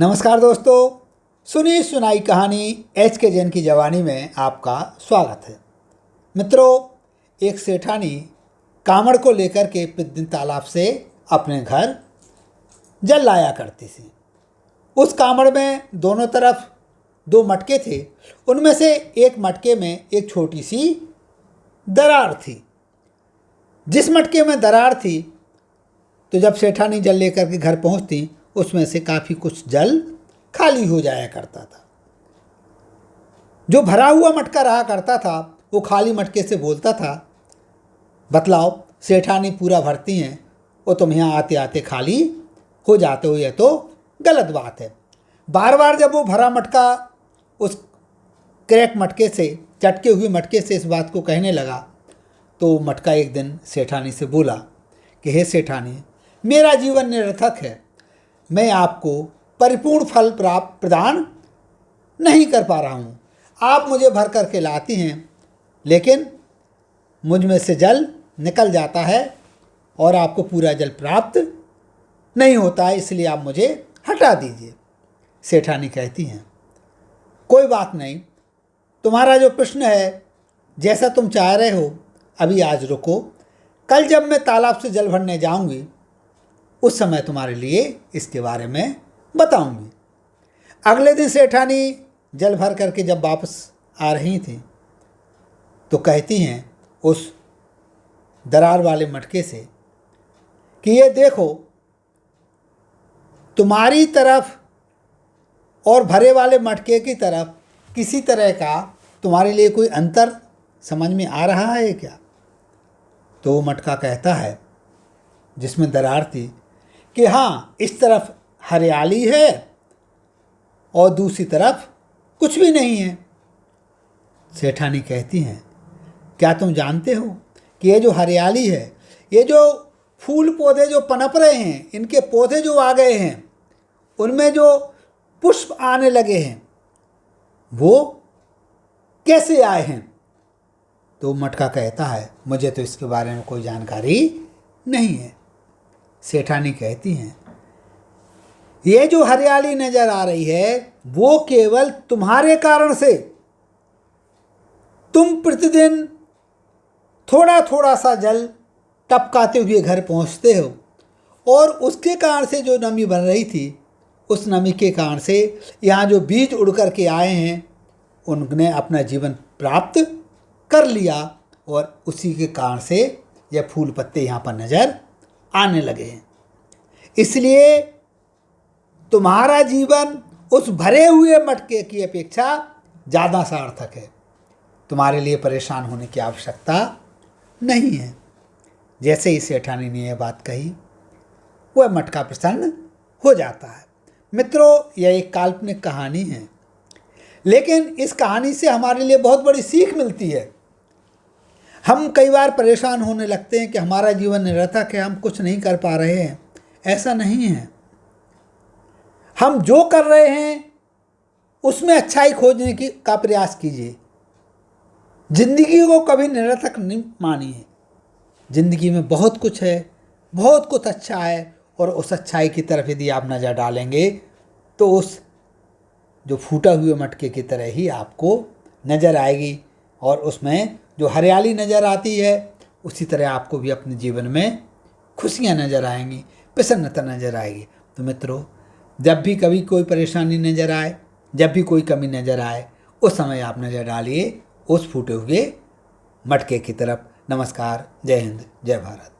नमस्कार दोस्तों, सुनी सुनाई कहानी एच के जैन की जवानी में आपका स्वागत है। मित्रों, एक सेठानी कांवड़ को लेकर के प्रतिदिन तालाब से अपने घर जल लाया करती थी। उस कांवड़ में दोनों तरफ दो मटके थे। उनमें से एक मटके में एक छोटी सी दरार थी। जिस मटके में दरार थी, तो जब सेठानी जल लेकर के घर पहुंचती, उसमें से काफ़ी कुछ जल खाली हो जाया करता था। जो भरा हुआ मटका रहा करता था, वो खाली मटके से बोलता था, बतलाओ सेठानी पूरा भरती हैं, वो तुम यहाँ आते आते खाली हो जाते हो, ये तो गलत बात है। बार बार जब वो भरा मटका उस क्रैक मटके से, चटके हुए मटके से इस बात को कहने लगा, तो मटका एक दिन सेठानी से बोला कि हे सेठानी, मेरा जीवन निरर्थक है, मैं आपको परिपूर्ण फल प्रदान नहीं कर पा रहा हूँ। आप मुझे भर करके लाती हैं, लेकिन मुझ में से जल निकल जाता है और आपको पूरा जल प्राप्त नहीं होता है, इसलिए आप मुझे हटा दीजिए। सेठानी कहती हैं, कोई बात नहीं, तुम्हारा जो प्रश्न है, जैसा तुम चाह रहे हो, अभी आज रुको, कल जब मैं तालाब से जल भरने जाऊंगी, उस समय तुम्हारे लिए इसके बारे में बताऊंगी। अगले दिन सेठानी जल भर करके जब वापस आ रही थी, तो कहती हैं उस दरार वाले मटके से कि ये देखो, तुम्हारी तरफ और भरे वाले मटके की तरफ किसी तरह का तुम्हारे लिए कोई अंतर समझ में आ रहा है क्या? तो वो मटका कहता है, जिसमें दरार थी, कि हाँ, इस तरफ हरियाली है और दूसरी तरफ कुछ भी नहीं है। सेठानी कहती हैं, क्या तुम जानते हो कि ये जो हरियाली है, ये जो फूल पौधे जो पनप रहे हैं, इनके पौधे जो आ गए हैं, उनमें जो पुष्प आने लगे हैं, वो कैसे आए हैं? तो मटका कहता है, मुझे तो इसके बारे में कोई जानकारी नहीं है। सेठानी कहती हैं, ये जो हरियाली नजर आ रही है, वो केवल तुम्हारे कारण से, तुम प्रतिदिन थोड़ा थोड़ा सा जल टपकाते हुए घर पहुंचते हो, और उसके कारण से जो नमी बन रही थी, उस नमी के कारण से यहाँ जो बीज उड़ कर के आए हैं, उनने अपना जीवन प्राप्त कर लिया, और उसी के कारण से यह फूल पत्ते यहाँ पर नजर आने लगे हैं। इसलिए तुम्हारा जीवन उस भरे हुए मटके की अपेक्षा ज़्यादा सार्थक है। तुम्हारे लिए परेशान होने की आवश्यकता नहीं है। जैसे ही सेठानी ने यह बात कही, वह मटका प्रसन्न हो जाता है। मित्रों, यह एक काल्पनिक कहानी है, लेकिन इस कहानी से हमारे लिए बहुत बड़ी सीख मिलती है। हम कई बार परेशान होने लगते हैं कि हमारा जीवन निरर्थक है, हम कुछ नहीं कर पा रहे हैं। ऐसा नहीं है। हम जो कर रहे हैं उसमें अच्छाई खोजने का प्रयास कीजिए। जिंदगी को कभी निरर्थक नहीं मानिए। जिंदगी में बहुत कुछ है, बहुत कुछ अच्छा है, और उस अच्छाई की तरफ यदि आप नज़र डालेंगे, तो उस जो फूटा हुए मटके की तरह ही आपको नज़र आएगी, और उसमें जो हरियाली नज़र आती है, उसी तरह आपको भी अपने जीवन में खुशियाँ नज़र आएंगी, प्रसन्नता नज़र आएगी। तो मित्रों, जब भी कभी कोई परेशानी नज़र आए, जब भी कोई कमी नज़र आए, उस समय आप नज़र डालिए उस फूटे हुए मटके की तरफ। नमस्कार, जय हिंद, जय भारत।